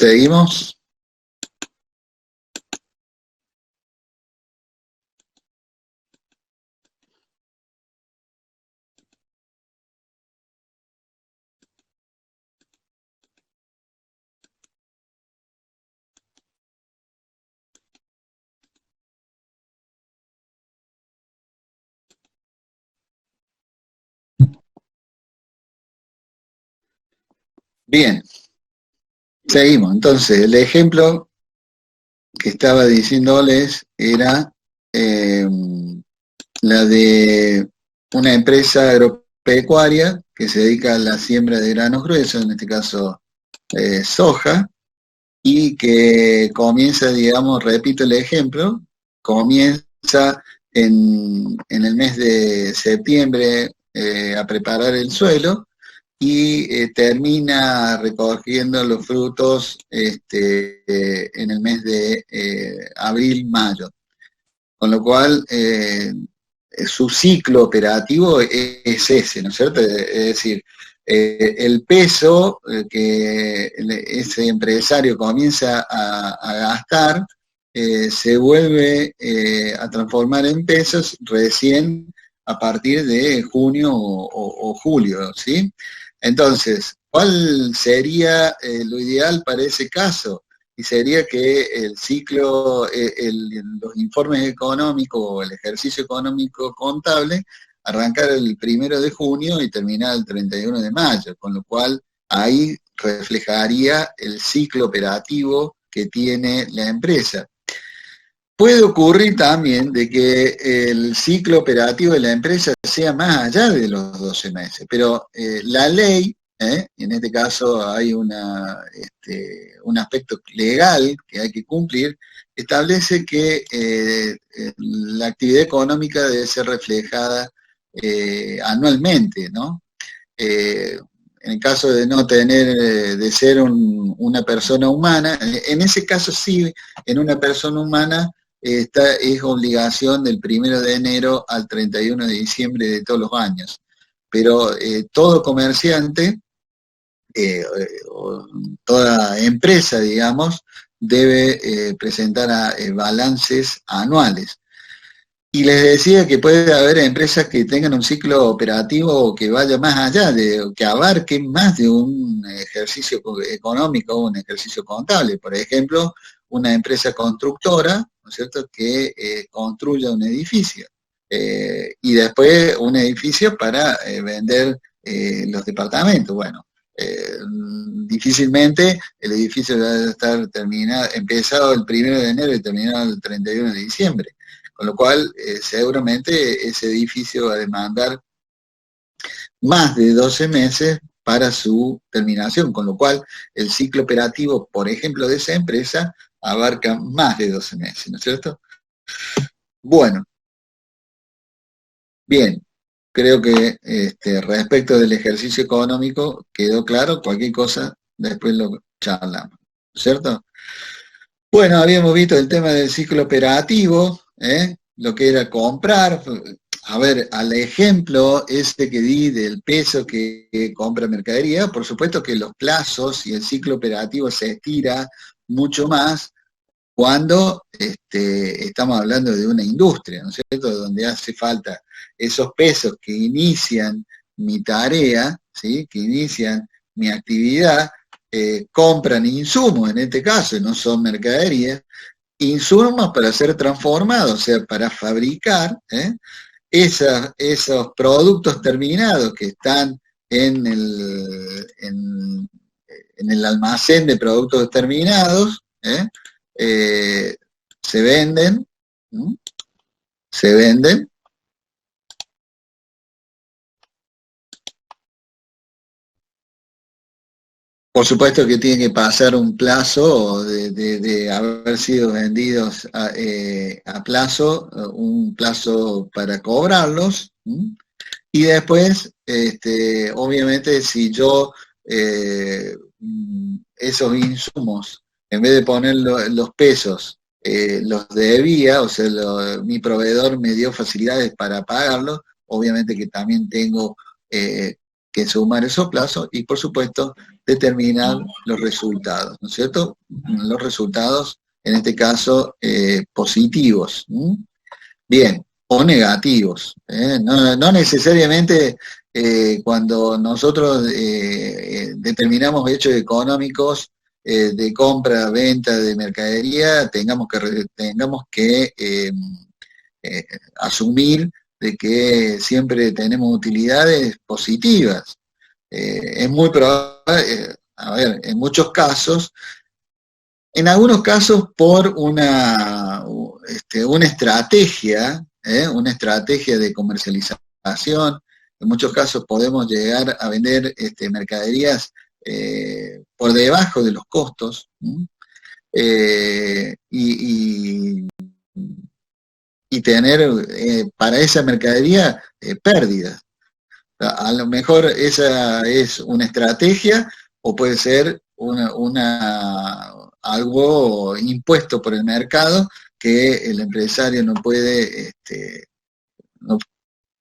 Seguimos. Bien, seguimos. Entonces, el ejemplo que estaba diciéndoles era eh, la de una empresa agropecuaria que se dedica a la siembra de granos gruesos, en este caso soja, y que comienza, digamos, repito el ejemplo, comienza en el mes de septiembre a preparar el suelo y termina recogiendo los frutos en el mes de abril, mayo. Con lo cual, su ciclo operativo es ese, ¿no es cierto? Es decir, el peso que ese empresario comienza a gastar se vuelve a transformar en pesos recién a partir de junio o julio, ¿sí? Entonces, ¿cuál sería lo ideal para ese caso? Y sería que el ciclo, los informes económicos o el ejercicio económico contable arrancar el 1 de junio y terminar el 31 de mayo, con lo cual ahí reflejaría el ciclo operativo que tiene la empresa. Puede ocurrir también de que el ciclo operativo de la empresa sea más allá de los 12 meses, pero la ley, en este caso hay un aspecto legal que hay que cumplir, establece que la actividad económica debe ser reflejada anualmente, ¿no? En el caso de no tener, de ser una persona humana, en ese caso sí, en una persona humana esta es obligación del 1 de enero al 31 de diciembre de todos los años. Pero todo comerciante, o toda empresa, digamos, debe presentar balances anuales. Y les decía que puede haber empresas que tengan un ciclo operativo que vaya más allá, que abarque más de un ejercicio económico o un ejercicio contable. Por ejemplo, una empresa constructora, ¿no es cierto?, que construya un edificio. Y después un edificio para vender los departamentos. Bueno, difícilmente el edificio debe estar empezado el 1 de enero y terminado el 31 de diciembre. Con lo cual, seguramente ese edificio va a demandar más de 12 meses para su terminación, con lo cual el ciclo operativo, por ejemplo, de esa empresa abarca más de 12 meses, ¿no es cierto? Bueno, bien, creo que respecto del ejercicio económico quedó claro, cualquier cosa después lo charlamos, ¿cierto? Bueno, habíamos visto el tema del ciclo operativo, lo que era comprar. A ver, al ejemplo que di del peso que compra mercadería, por supuesto que los plazos y el ciclo operativo se estira mucho más cuando estamos hablando de una industria, ¿no es cierto?, donde hace falta esos pesos que inician mi tarea, ¿sí?, que inician mi actividad, compran insumos, en este caso, no son mercaderías, insumos para ser transformados, o sea, para fabricar esos productos terminados que están en el almacén de productos terminados, eh, se venden, ¿no?, se venden. Por supuesto que tiene que pasar un plazo de haber sido vendidos a plazo, un plazo para cobrarlos, ¿m? Y después, obviamente, si yo esos insumos, en vez de poner los pesos, los debía, o sea, mi proveedor me dio facilidades para pagarlos, obviamente que también tengo que sumar esos plazos y, por supuesto, determinar los resultados, ¿no es cierto? Los resultados, en este caso, positivos. Bien, o negativos. No necesariamente cuando nosotros determinamos hechos económicos de compra, venta de mercadería, tengamos que eh, asumir de que siempre tenemos utilidades positivas. Es muy probable, a ver, en muchos casos, en algunos casos por una estrategia de comercialización. En muchos casos podemos llegar a vender mercaderías por debajo de los costos, y tener para esa mercadería pérdidas. A lo mejor esa es una estrategia o puede ser algo impuesto por el mercado que el empresario no,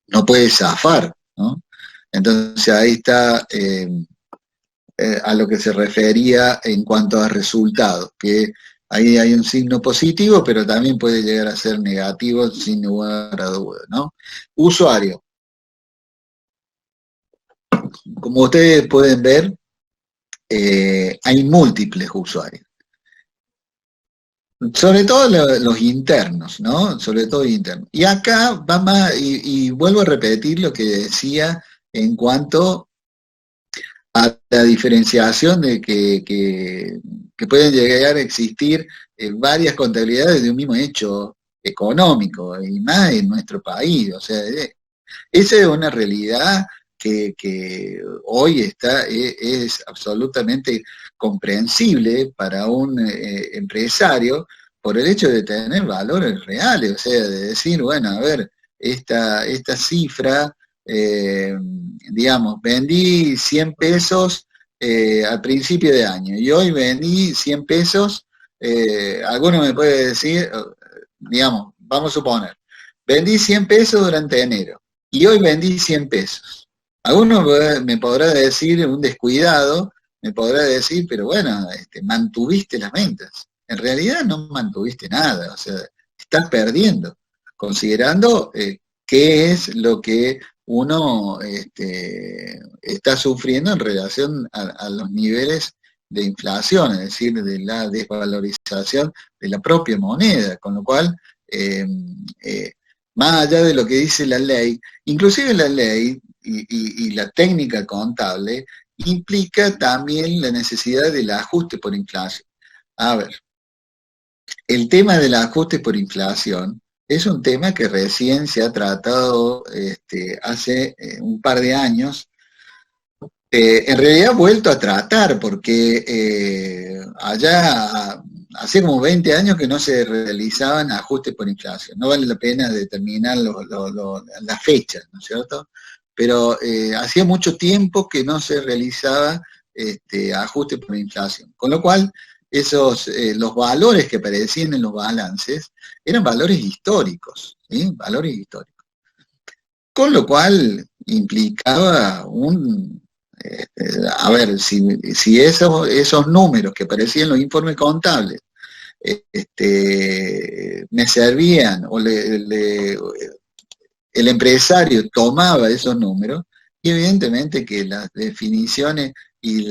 no puede zafar, ¿no? Entonces ahí está a lo que se refería en cuanto a resultados, que ahí hay un signo positivo, pero también puede llegar a ser negativo sin lugar a dudas, ¿no? Usuario. Como ustedes pueden ver, hay múltiples usuarios. Sobre todo los internos, ¿no? Sobre todo internos. Y acá va más, y vuelvo a repetir lo que decía en cuanto a la diferenciación de que pueden llegar a existir varias contabilidades de un mismo hecho económico, y más en nuestro país. O sea, esa es una realidad que hoy es absolutamente comprensible para un empresario por el hecho de tener valores reales, o sea, de decir, bueno, a ver, esta cifra, digamos, vendí 100 pesos al principio de año y hoy vendí 100 pesos, alguno me puede decir, digamos, vamos a suponer, vendí 100 pesos durante enero y hoy vendí 100 pesos. Alguno me podrá decir, un descuidado, me podrá decir, pero bueno, mantuviste las ventas. En realidad no mantuviste nada, o sea, estás perdiendo, considerando qué es lo que uno está sufriendo en relación a los niveles de inflación, es decir, de la desvalorización de la propia moneda, con lo cual, más allá de lo que dice la ley, inclusive la ley y la técnica contable implica también la necesidad del ajuste por inflación. A ver, el tema del ajuste por inflación es un tema que recién se ha tratado hace un par de años. En realidad ha vuelto a tratar porque allá hace como 20 años que no se realizaban ajustes por inflación. No vale la pena determinar las fechas, ¿no es cierto? Pero hacía mucho tiempo que no se realizaba ajuste por inflación. Con lo cual, los valores que aparecían en los balances eran valores históricos, ¿sí? Valores históricos. Con lo cual implicaba a ver, si esos números que aparecían en los informes contables me servían o el empresario tomaba esos números, y evidentemente que las definiciones y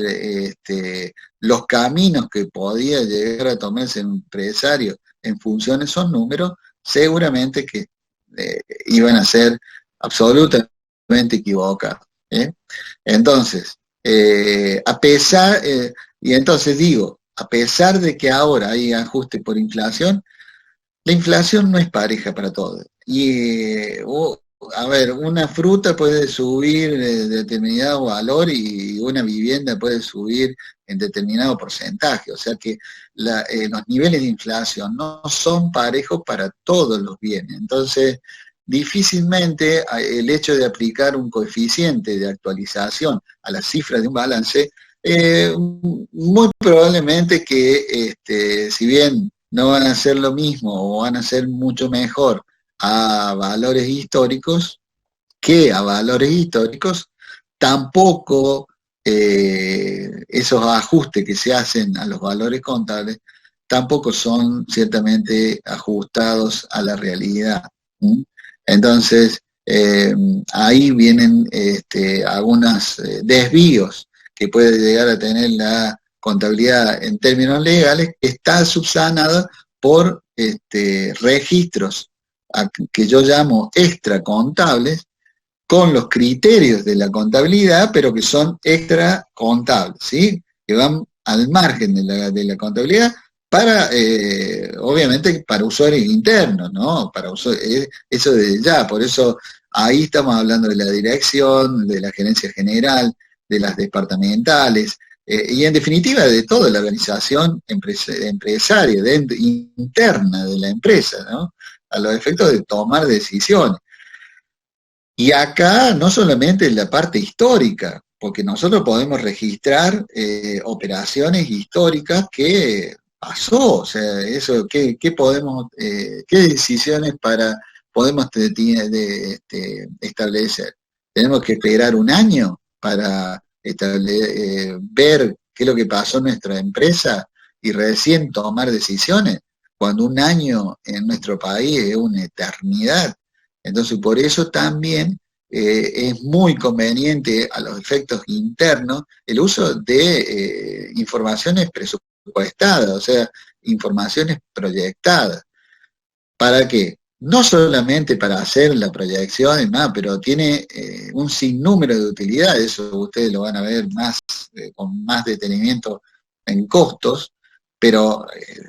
los caminos que podía llegar a tomarse un empresario en función de esos números, seguramente que iban a ser absolutamente equivocados. Entonces, y entonces digo, a pesar de que ahora hay ajuste por inflación, la inflación no es pareja para todos. Y, a ver, una fruta puede subir en determinado valor y una vivienda puede subir en determinado porcentaje. O sea que los niveles de inflación no son parejos para todos los bienes. Entonces, difícilmente el hecho de aplicar un coeficiente de actualización a las cifras de un balance, muy probablemente que, si bien no van a ser lo mismo o van a ser mucho mejor que a valores históricos, tampoco esos ajustes que se hacen a los valores contables tampoco son ciertamente ajustados a la realidad. ¿Mm? Entonces, ahí vienen algunos desvíos que puede llegar a tener la contabilidad en términos legales, que está subsanada por registros que yo llamo extracontables, con los criterios de la contabilidad, pero que son extracontables, ¿sí? Que van al margen de la contabilidad para, obviamente, para usuarios internos, ¿no? Para eso de ya, por eso ahí estamos hablando de la dirección, de la gerencia general, de las departamentales, y en definitiva de toda la organización empresaria, interna de la empresa, ¿no? A los efectos de tomar decisiones. Y acá no solamente la parte histórica, porque nosotros podemos registrar operaciones históricas que pasó, o sea, eso, qué decisiones podemos establecer? Tenemos que esperar un año para ver qué es lo que pasó en nuestra empresa y recién tomar decisiones, cuando un año en nuestro país es una eternidad. Entonces, por eso también es muy conveniente a los efectos internos el uso de informaciones presupuestadas, o sea, informaciones proyectadas. ¿Para qué? No solamente para hacer la proyección y más, pero tiene un sinnúmero de utilidades, eso ustedes lo van a ver más con más detenimiento en costos, pero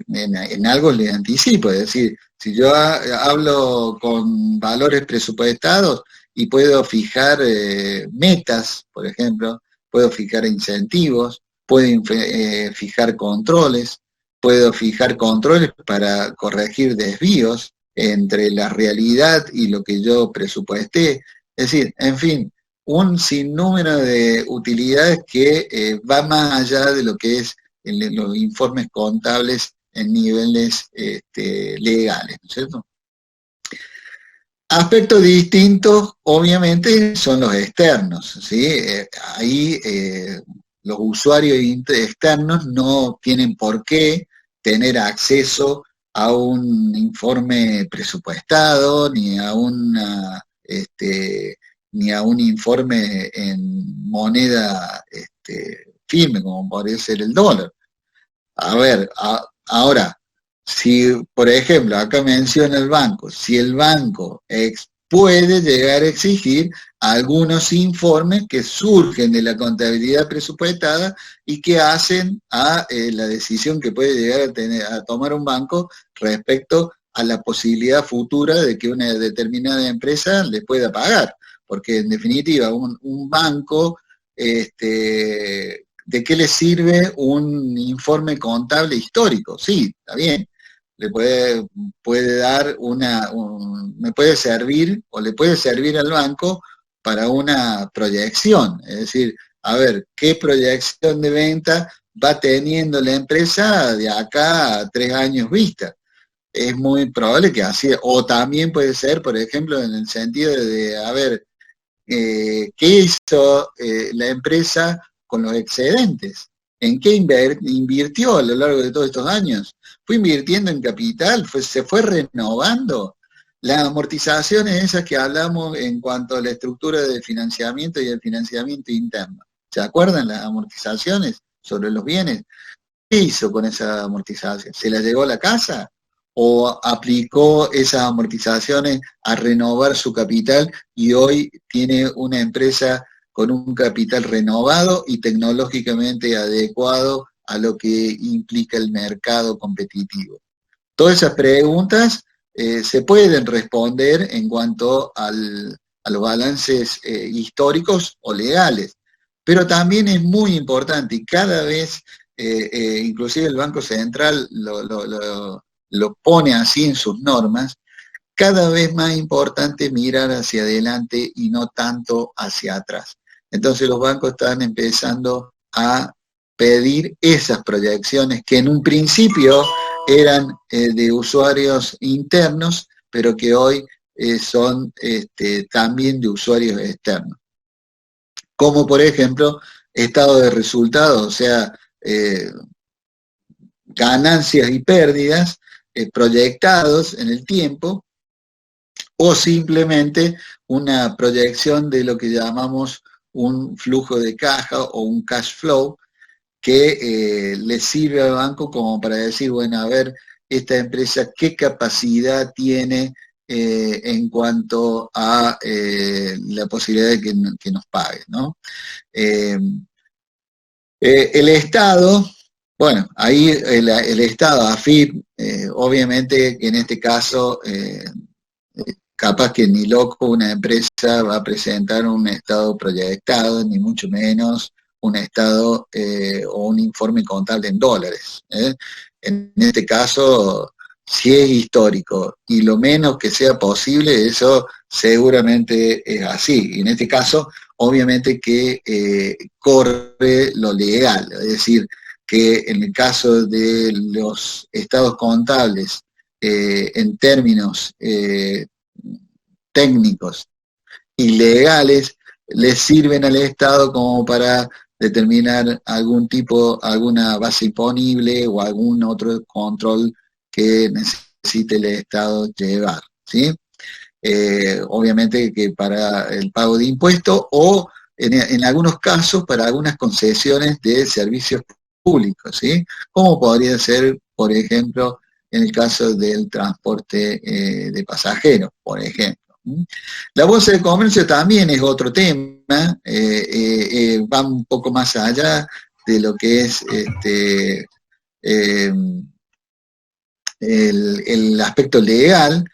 en algo les anticipo, es decir, si yo hablo con valores presupuestados y puedo fijar metas, por ejemplo, puedo fijar incentivos, puedo fijar controles, puedo fijar controles para corregir desvíos entre la realidad y lo que yo presupuesté. Es decir, en fin, un sinnúmero de utilidades que va más allá de lo que es los informes contables en niveles legales, ¿no es cierto? Aspectos distintos, obviamente, son los externos, ¿sí? Ahí los usuarios externos no tienen por qué tener acceso a un informe presupuestado, ni a un informe en moneda firme, como podría ser el dólar. A ver, ahora, si, por ejemplo, acá menciona el banco, si el banco puede llegar a exigir algunos informes que surgen de la contabilidad presupuestada y que hacen a la decisión que puede llegar a tomar un banco respecto a la posibilidad futura de que una determinada empresa le pueda pagar. Porque en definitiva, un banco, ¿de qué le sirve un informe contable histórico? Sí, está bien. Puede dar me puede servir o le puede servir al banco para una proyección, es decir, a ver, ¿qué proyección de venta va teniendo la empresa de acá a 3 años vista? Es muy probable que así, o también puede ser, por ejemplo, en el sentido de, a ver, ¿qué hizo la empresa con los excedentes? ¿En qué invirtió a lo largo de todos estos años? ¿Fue invirtiendo en capital? ¿Se fue renovando? Las amortizaciones esas que hablamos en cuanto a la estructura de financiamiento y el financiamiento interno. ¿Se acuerdan las amortizaciones sobre los bienes? ¿Qué hizo con esa amortización? ¿Se la llevó a la casa? ¿O aplicó esas amortizaciones a renovar su capital y hoy tiene una empresa con un capital renovado y tecnológicamente adecuado a lo que implica el mercado competitivo? Todas esas preguntas se pueden responder en cuanto a los balances históricos o legales, pero también es muy importante y cada vez, inclusive el Banco Central lo pone así en sus normas, cada vez más importante mirar hacia adelante y no tanto hacia atrás. Entonces los bancos están empezando a pedir esas proyecciones que en un principio eran de usuarios internos, pero que hoy son también de usuarios externos. como por ejemplo estado de resultados, o sea, ganancias y pérdidas proyectados en el tiempo, o simplemente una proyección de lo que llamamos un flujo de caja o un cash flow, que le sirve al banco como para decir, bueno, a ver, esta empresa qué capacidad tiene en cuanto a la posibilidad de que nos pague, ¿no? Eh, el Estado, bueno, ahí el Estado, AFIP, obviamente que en este caso, capaz que ni loco una empresa va a presentar un estado proyectado, ni mucho menos un estado o un informe contable en dólares. En este caso, si es histórico y lo menos que sea posible, eso seguramente es así. Y en este caso, obviamente que corre lo legal, es decir, que en el caso de los estados contables, en términos técnicos y legales, les sirven al Estado como para determinar algún tipo, alguna base imponible o algún otro control que necesite el Estado llevar, ¿sí? Obviamente que para el pago de impuestos o en algunos casos para algunas concesiones de servicios públicos, ¿sí? Como podría ser, por ejemplo, en el caso del transporte de pasajeros, por ejemplo. La bolsa de comercio también es otro tema, va un poco más allá de lo que es eh, el aspecto legal.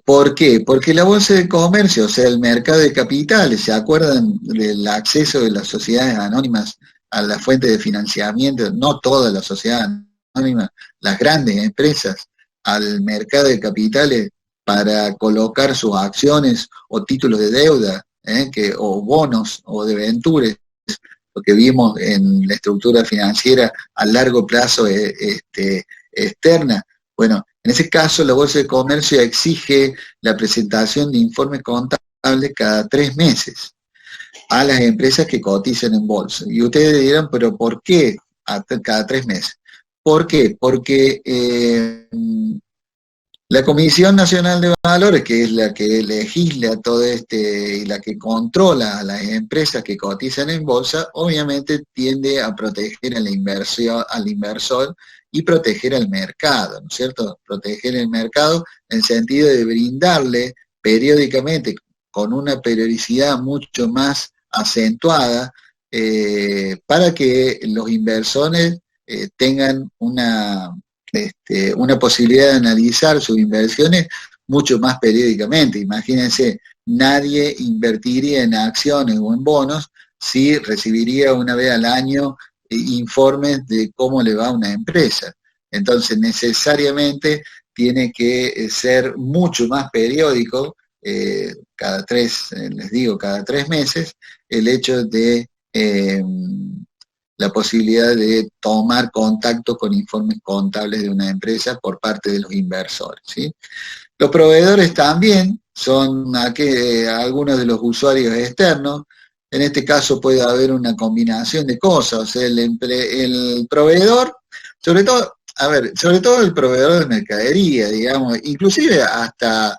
¿Por qué? Porque la bolsa de comercio, o sea, el mercado de capitales, ¿se acuerdan del acceso de las sociedades anónimas a la fuente de financiamiento? No todas las sociedades anónimas, las grandes empresas, al mercado de capitales para colocar sus acciones o títulos de deuda, o bonos o debentures, lo que vimos en la estructura financiera a largo plazo externa. Bueno, en ese caso la Bolsa de Comercio exige la presentación de informes contables cada 3 meses a las empresas que cotizan en bolsa. Y ustedes dirán, pero ¿por qué cada 3 meses? ¿Por qué? Porque la Comisión Nacional de Valores, que es la que legisla todo y la que controla a las empresas que cotizan en bolsa, obviamente tiende a proteger a la inversión, al inversor y proteger al mercado, ¿no es cierto? Proteger el mercado en sentido de brindarle periódicamente, con una periodicidad mucho más acentuada, para que los inversores tengan una posibilidad de analizar sus inversiones mucho más periódicamente. Imagínense, nadie invertiría en acciones o en bonos si recibiría una vez al año informes de cómo le va a una empresa. Entonces, necesariamente tiene que ser mucho más periódico, cada 3 meses, el hecho de la posibilidad de tomar contacto con informes contables de una empresa por parte de los inversores, ¿sí? Los proveedores también son algunos de los usuarios externos. En este caso puede haber una combinación de cosas, o sea, el proveedor, sobre todo el proveedor de mercadería, digamos, inclusive hasta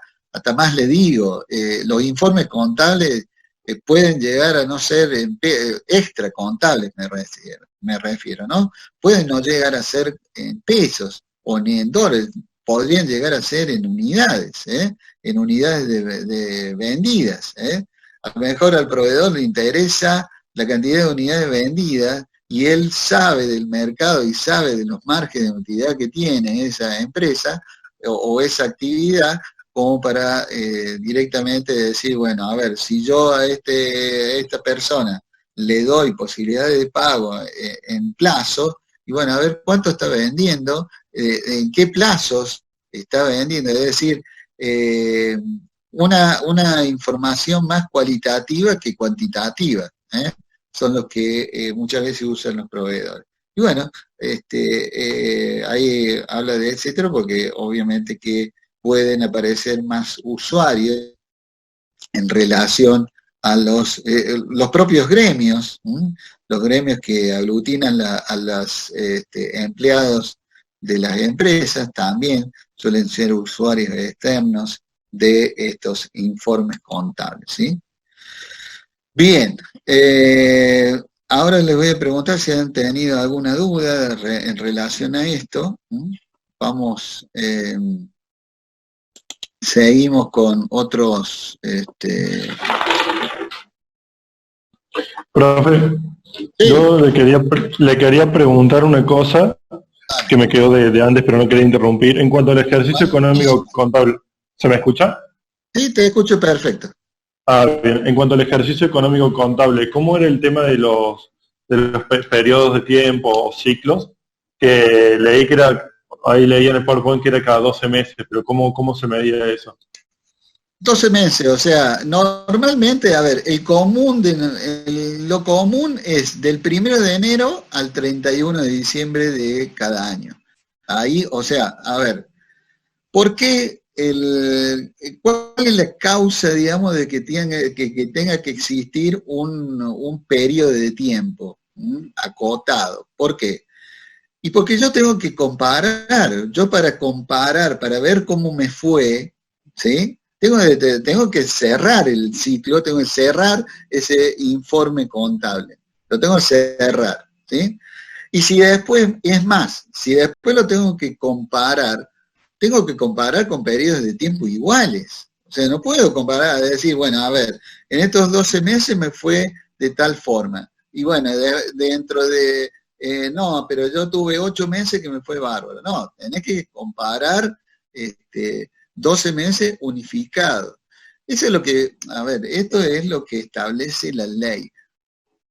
más le digo, los informes contables pueden llegar a no ser extra contables, me refiero, ¿no? Pueden no llegar a ser en pesos o ni en dólares, podrían llegar a ser en unidades, en unidades de vendidas. A lo mejor al proveedor le interesa la cantidad de unidades vendidas y él sabe del mercado y sabe de los márgenes de utilidad que tiene esa empresa o esa actividad, como para directamente decir, bueno, a ver, si yo a esta persona le doy posibilidades de pago en plazo, y bueno, a ver cuánto está vendiendo, en qué plazos está vendiendo, es decir, una información más cualitativa que cuantitativa, son los que muchas veces usan los proveedores. Y bueno, ahí habla de etcétera, porque obviamente que pueden aparecer más usuarios en relación a los propios gremios, los gremios que aglutinan a los empleados de las empresas también suelen ser usuarios externos de estos informes contables, ¿sí? Bien, ahora les voy a preguntar si han tenido alguna duda en relación a esto. Vamos, seguimos con otros... Profe, Sí. yo le quería preguntar una cosa que me quedó de antes, pero no quería interrumpir. En cuanto al ejercicio económico contable, ¿se me escucha? Sí, te escucho perfecto. Ah, bien. En cuanto al ejercicio económico contable, ¿cómo era el tema de los periodos de tiempo o ciclos? Que leí que era, ahí leí en el PowerPoint que era cada 12 meses, pero ¿cómo se medía eso? 12 meses, o sea, normalmente, a ver, lo común es del 1 de enero al 31 de diciembre de cada año. Ahí, o sea, a ver, ¿por qué cuál es la causa, digamos, de que tenga que existir un periodo de tiempo acotado? ¿Por qué? Y porque yo tengo que comparar, para comparar, para ver cómo me fue, ¿sí? Tengo que cerrar el ciclo, tengo que cerrar ese informe contable, lo tengo que cerrar, ¿sí? Y si después, es más, si después lo tengo que comparar con periodos de tiempo iguales. O sea, no puedo comparar, decir, bueno, a ver, en estos 12 meses me fue de tal forma. Y bueno, dentro de, no, pero yo tuve 8 meses que me fue bárbaro. No, tenés que comparar 12 meses unificados. Eso es lo que, a ver, esto es lo que establece la ley.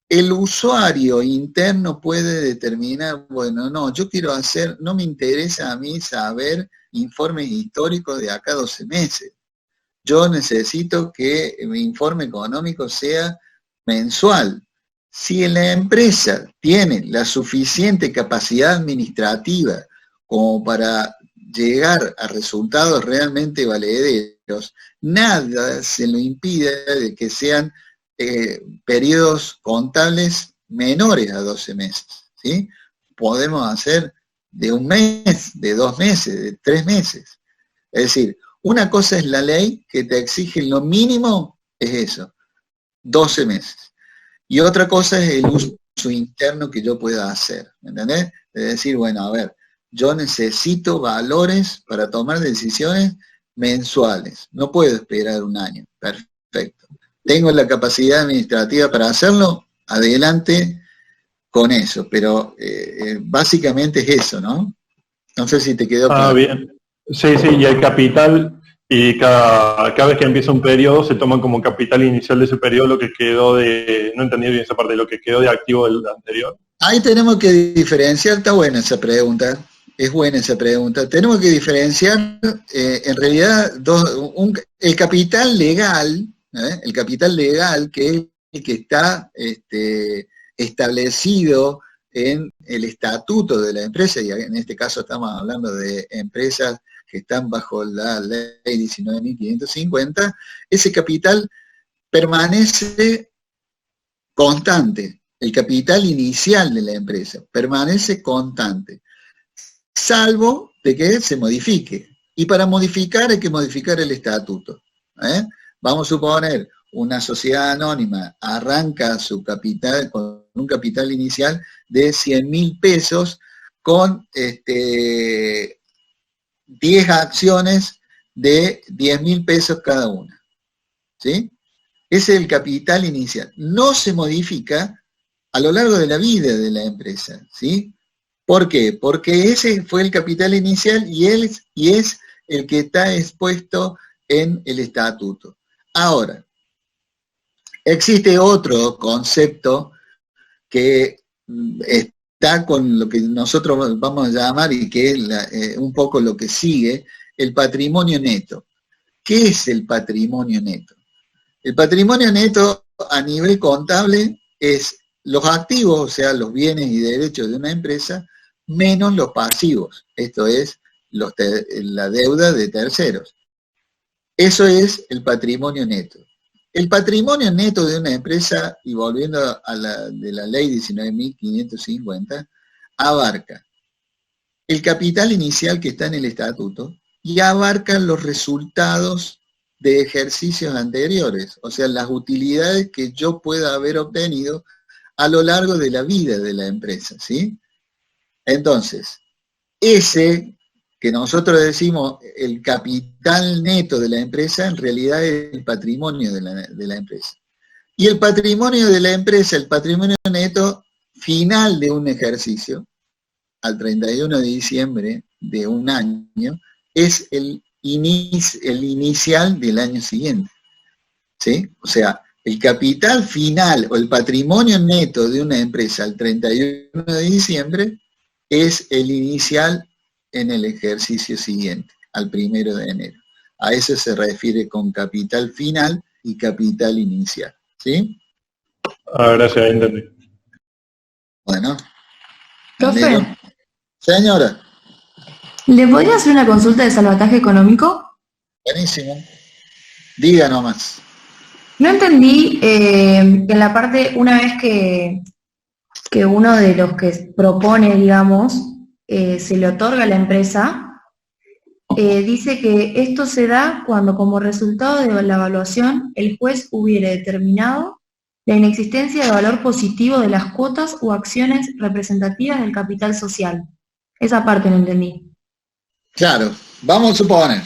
El usuario interno puede determinar, bueno, no, yo quiero hacer, no me interesa a mí saber informes históricos de acá 12 meses. Yo necesito que mi informe económico sea mensual. Si la empresa tiene la suficiente capacidad administrativa como para llegar a resultados realmente valederos, nada se lo impide de que sean periodos contables menores a 12 meses, ¿sí? Podemos hacer de 1 mes, de 2 meses, de 3 meses. Es decir, una cosa es la ley que te exige lo mínimo, es eso, 12 meses. Y otra cosa es el uso interno que yo pueda hacer, ¿me entendés? Es decir, bueno, a ver, yo necesito valores para tomar decisiones mensuales. No puedo esperar un año. Perfecto. Tengo la capacidad administrativa para hacerlo, adelante con eso, pero básicamente es eso, ¿no? No sé si te quedó Ah, claro. bien. Sí, sí, y el capital, y cada vez que empieza un periodo se toma como capital inicial de ese periodo lo que quedó no entendí bien esa parte, lo que quedó de activo del anterior. Ahí tenemos que diferenciar, está buena esa pregunta, es buena esa pregunta. Tenemos que diferenciar, en realidad, el capital legal, el capital legal, que es el que está establecido en el estatuto de la empresa, y en este caso estamos hablando de empresas que están bajo la ley 19.550, ese capital permanece constante. El capital inicial de la empresa permanece constante, salvo de que se modifique. Y para modificar hay que modificar el estatuto. Vamos a suponer, una sociedad anónima arranca su capital con un capital inicial de 100.000 pesos con 10 acciones de 10.000 pesos cada una. ¿Sí? Ese es el capital inicial. No se modifica a lo largo de la vida de la empresa, ¿sí? ¿Por qué? Porque ese fue el capital inicial y es el que está expuesto en el estatuto. Ahora, existe otro concepto que está con lo que nosotros vamos a llamar, y que es un poco lo que sigue, el patrimonio neto. ¿Qué es el patrimonio neto? El patrimonio neto a nivel contable es los activos, o sea, los bienes y derechos de una empresa, menos los pasivos, esto es, la deuda de terceros. Eso es el patrimonio neto. El patrimonio neto de una empresa, y volviendo de la ley 19.550, abarca el capital inicial que está en el estatuto y abarca los resultados de ejercicios anteriores, o sea, las utilidades que yo pueda haber obtenido a lo largo de la vida de la empresa, ¿sí? Entonces, ese que nosotros decimos el capital neto de la empresa, en realidad es el patrimonio de la empresa. Y el patrimonio de la empresa, el patrimonio neto final de un ejercicio, al 31 de diciembre de un año, es el inicial del año siguiente. ¿Sí? O sea, el capital final o el patrimonio neto de una empresa al 31 de diciembre es el inicial en el ejercicio siguiente, al 1 de enero. A eso se refiere con capital final y capital inicial. ¿Sí? Gracias, entendí. Bueno. Profe, Señora. ¿le podría hacer una consulta de salvataje económico? Buenísimo. Diga nomás. No entendí en la parte, una vez que uno de los que propone, digamos, se le otorga a la empresa, dice que esto se da cuando como resultado de la evaluación el juez hubiere determinado la inexistencia de valor positivo de las cuotas o acciones representativas del capital social. Esa parte no entendí. Claro, vamos a suponer.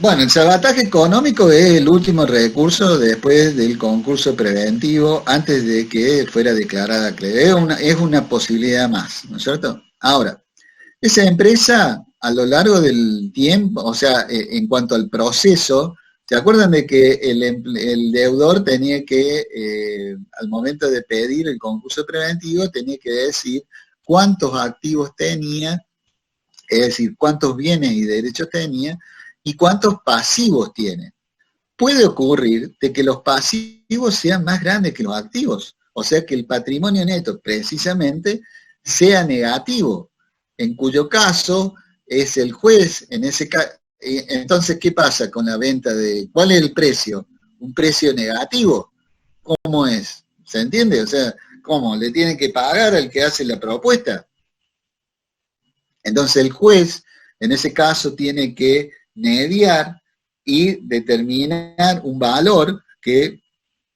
Bueno, el salvataje económico es el último recurso después del concurso preventivo, antes de que fuera declarada acreedora. Es una posibilidad más, ¿no es cierto? Ahora, esa empresa a lo largo del tiempo, o sea, en cuanto al proceso, ¿se acuerdan de que el deudor tenía que, al momento de pedir el concurso preventivo, tenía que decir cuántos activos tenía, es decir, cuántos bienes y derechos tenía y cuántos pasivos tiene? Puede ocurrir de que los pasivos sean más grandes que los activos, o sea que el patrimonio neto precisamente sea negativo, en cuyo caso es el juez, en ese caso. Entonces, ¿qué pasa con la venta de, cuál es el precio? Un precio negativo. ¿Cómo es? ¿Se entiende? O sea, ¿cómo? ¿Le tiene que pagar al que hace la propuesta? Entonces el juez, en ese caso, tiene que mediar y determinar un valor que,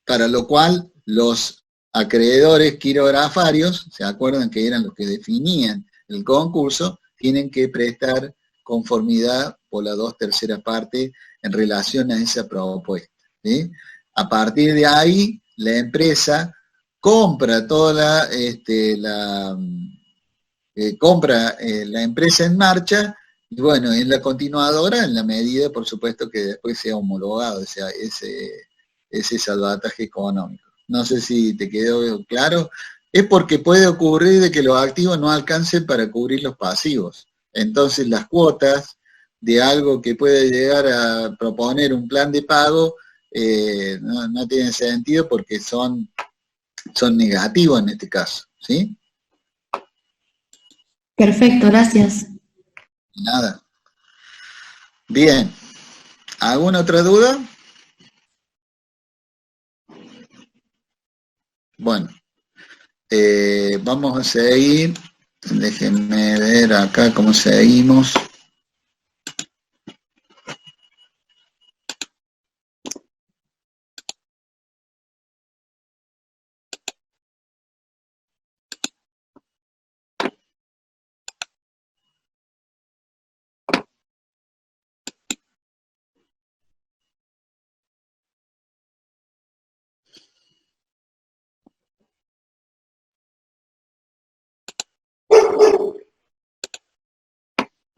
para lo cual los acreedores quirografarios, ¿se acuerdan que eran los que definían el concurso? Tienen que prestar conformidad por las 2/3 partes en relación a esa propuesta, ¿sí? A partir de ahí, la empresa compra toda compra la empresa en marcha, y bueno, es la continuadora en la medida, por supuesto, que después sea homologado ese salvataje económico. No sé si te quedó claro. Es porque puede ocurrir de que los activos no alcancen para cubrir los pasivos. Entonces las cuotas de algo que puede llegar a proponer un plan de pago no tienen sentido porque son negativos en este caso, ¿sí? Perfecto, gracias. Nada. Bien. ¿Alguna otra duda? Bueno. Vamos a seguir. Déjenme ver acá cómo seguimos.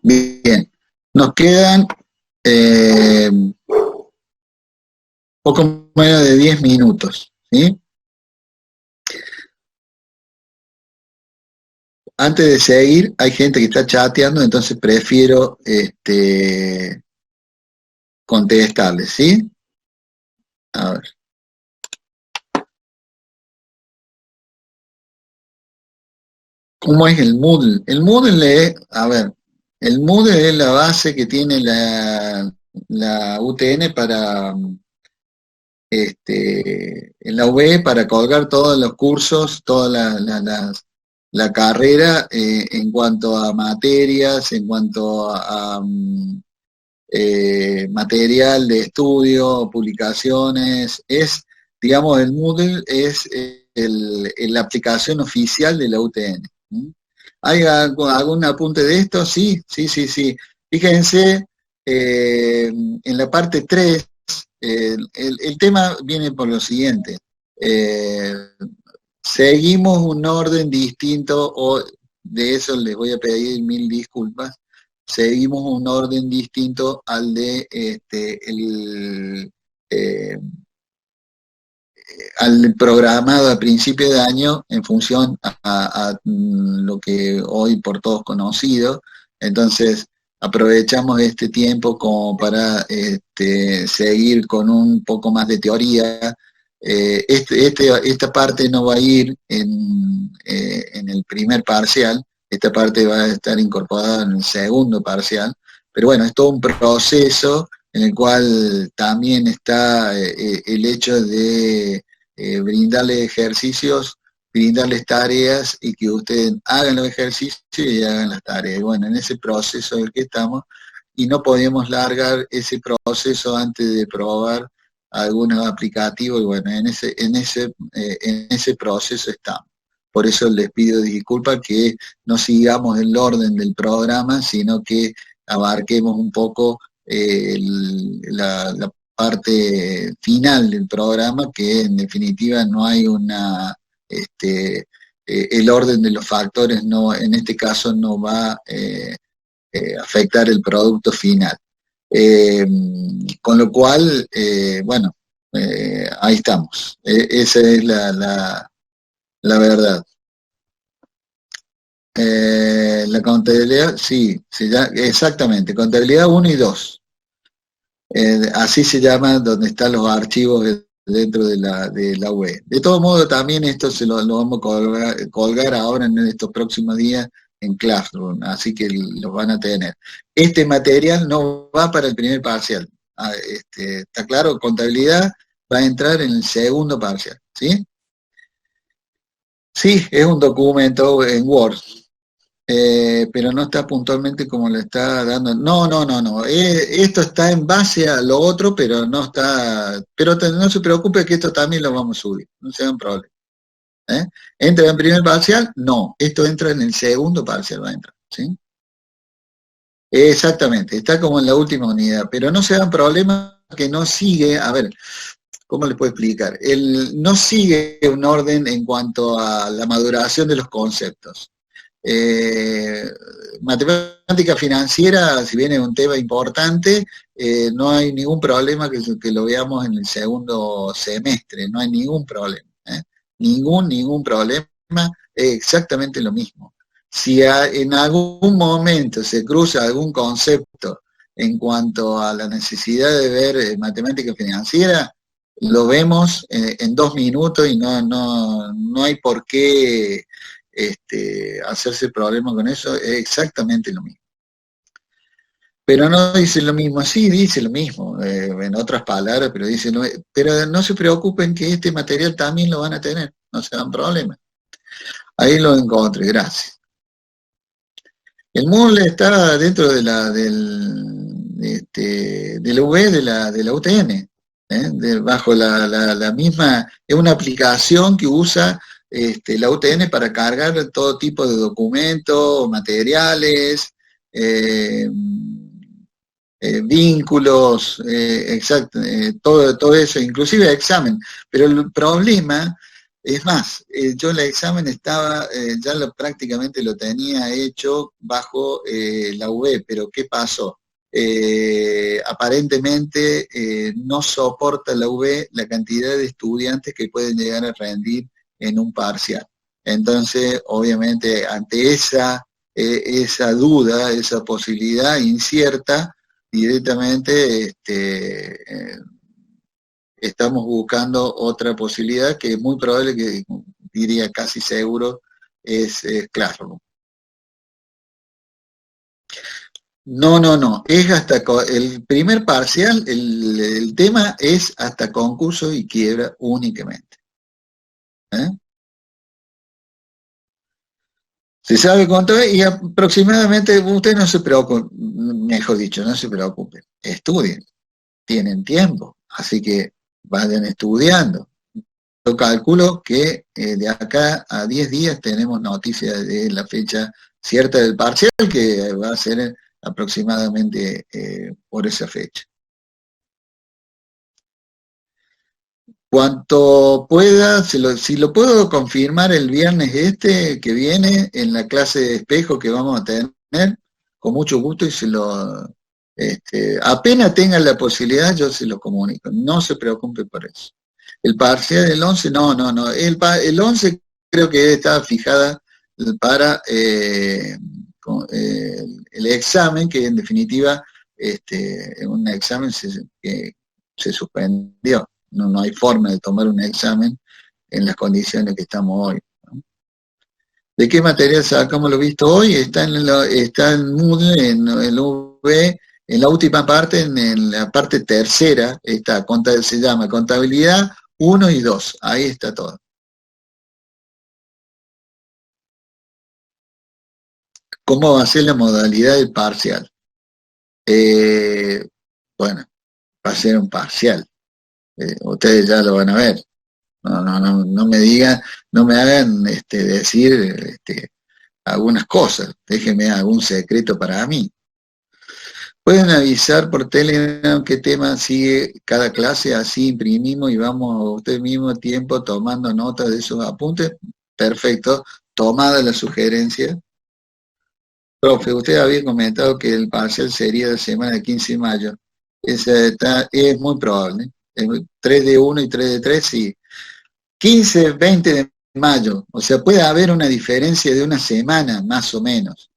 Bien, nos quedan poco menos de 10 minutos, ¿sí? Antes de seguir, hay gente que está chateando, entonces prefiero contestarles, ¿sí? A ver. ¿Cómo es el Moodle? El Moodle es, a ver, el Moodle es la base que tiene la UTN en la UB para colgar todos los cursos, toda la carrera en cuanto a materias, en cuanto a material de estudio, publicaciones, digamos, el Moodle es la aplicación oficial de la UTN. ¿Hay algún apunte de esto? Sí. Fíjense, en la parte 3, el tema viene por lo siguiente. Seguimos un orden distinto, o de eso les voy a pedir 1000 disculpas. Seguimos un orden distinto al de al programado a principio de año en función a lo que hoy por todos conocido. Entonces aprovechamos este tiempo como para seguir con un poco más de teoría. Esta parte no va a ir en el primer parcial, esta parte va a estar incorporada en el segundo parcial, pero bueno, es todo un proceso en el cual también está el hecho de brindarles ejercicios, brindarles tareas y que ustedes hagan los ejercicios y hagan las tareas. Y bueno, en ese proceso en el que estamos, y no podemos largar ese proceso antes de probar algunos aplicativos, y bueno, en ese proceso estamos. Por eso les pido disculpas que no sigamos el orden del programa, sino que abarquemos un poco la parte final del programa, que en definitiva no hay el orden de los factores no, en este caso no va a afectar el producto final. Con lo cual, bueno, ahí estamos. Esa es la verdad. La contabilidad, sí, exactamente, contabilidad 1 y 2. Así se llama donde están los archivos dentro de la web. De todo modo, también esto se lo vamos a colgar ahora en estos próximos días en Classroom, así que los van a tener. Este material no va para el primer parcial. ¿Está claro? Contabilidad va a entrar en el segundo parcial, ¿sí? Sí, es un documento en Word, pero no está puntualmente como le está dando. No. Esto está en base a lo otro, pero no está. Pero no se preocupe que esto también lo vamos a subir, no se hagan problema. ¿Entra en primer parcial? No, esto entra en el segundo parcial, va a entrar, ¿sí? Exactamente, está como en la última unidad, pero no se hagan problema que no sigue, a ver, ¿cómo les puedo explicar? No sigue un orden en cuanto a la maduración de los conceptos. Matemática financiera, si bien es un tema importante, no hay ningún problema que lo veamos en el segundo semestre, no hay ningún problema. Ningún problema, es exactamente lo mismo. Si en algún momento se cruza algún concepto en cuanto a la necesidad de ver matemática financiera, lo vemos en 2 minutos y no hay por qué hacerse problema con eso, es exactamente lo mismo. Pero no dice lo mismo, sí dice lo mismo, en otras palabras, pero dice lo mismo. Pero no se preocupen que este material también lo van a tener, no se dan problema. Ahí lo encontré, gracias. El Moodle está dentro de la UV de la UTN, bajo la misma, es una aplicación que usa la UTN para cargar todo tipo de documentos, materiales, vínculos, todo eso, inclusive examen. Pero el problema es más, yo el examen estaba, prácticamente lo tenía hecho bajo la UB, pero ¿qué pasó? Aparentemente no soporta la UB la cantidad de estudiantes que pueden llegar a rendir en un parcial. Entonces, obviamente, ante esa duda, esa posibilidad incierta, directamente estamos buscando otra posibilidad que es muy probable, que diría casi seguro, es Classroom. No, es hasta el primer parcial, el tema es hasta concurso y quiebra únicamente. ¿Eh? Se sabe cuánto es y aproximadamente usted no se preocupe, mejor dicho, no se preocupe, estudien, tienen tiempo, así que vayan estudiando. Yo calculo que de acá a 10 días tenemos noticias de la fecha cierta del parcial, que va a ser aproximadamente por esa fecha. Cuanto pueda, si lo puedo confirmar el viernes que viene en la clase de espejo que vamos a tener, con mucho gusto y apenas tengan la posibilidad yo se lo comunico, no se preocupe por eso. El parcial del 11, no, el 11 creo que está fijada para el examen, que en definitiva un examen que se suspendió. No hay forma de tomar un examen en las condiciones que estamos hoy, ¿no? ¿De qué material sacamos lo visto hoy? Está en Moodle, en el V, en la última parte, en la parte tercera, se llama Contabilidad 1 y 2, ahí está todo. ¿Cómo va a ser la modalidad del parcial? Bueno, va a ser un parcial. Ustedes ya lo van a ver. No me digan, no me hagan decir algunas cosas. Déjenme algún secreto para mí. Pueden avisar por Telegram qué tema sigue cada clase, así imprimimos y vamos usted mismo tiempo tomando nota de esos apuntes. Perfecto, tomada la sugerencia. Profe, usted había comentado que el parcial sería la semana de 15 de mayo. Es muy probable. 3 de 1 y 3 de 3, sí. 15, 20 de mayo. O sea, puede haber una diferencia de una semana, más o menos.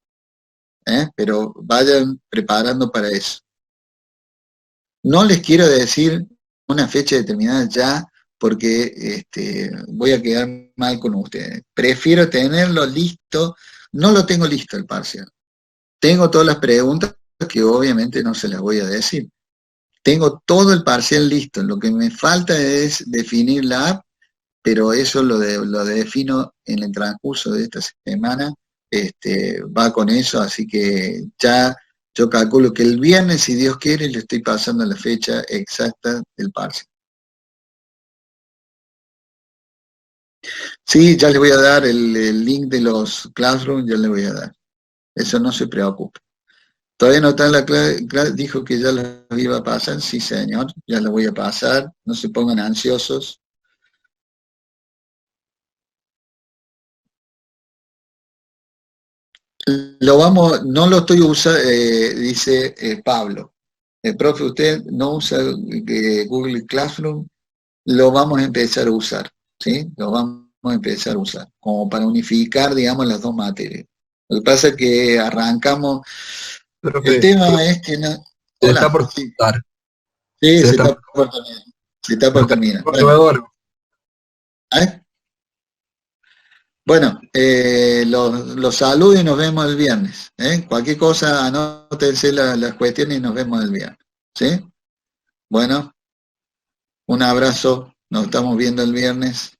Pero vayan preparando para eso. No les quiero decir una fecha determinada ya, porque voy a quedar mal con ustedes. Prefiero tenerlo listo. No lo tengo listo el parcial. Tengo todas las preguntas que obviamente no se las voy a decir. Tengo todo el parcial listo. Lo que me falta es definir la app, pero eso lo defino en el transcurso de esta semana. Va con eso, así que ya yo calculo que el viernes, si Dios quiere, le estoy pasando la fecha exacta del parcial. Sí, ya le voy a dar el link de los Classroom, ya le voy a dar. Eso no se preocupe. Todavía no está en la clase, dijo que ya lo iba a pasar, sí señor, ya lo voy a pasar, no se pongan ansiosos. No lo estoy usando, dice Pablo. Profe, usted no usa Google Classroom, lo vamos a empezar a usar, ¿sí? Lo vamos a empezar a usar, como para unificar, digamos, las dos materias. Lo que pasa es que arrancamos, Profe, el tema es que no... se está por contar. Sí, se está por terminar. Se está por terminar. Bueno, los saludo y nos vemos el viernes. Cualquier cosa, anótense las cuestiones y nos vemos el viernes. ¿Sí? Bueno, un abrazo, nos estamos viendo el viernes.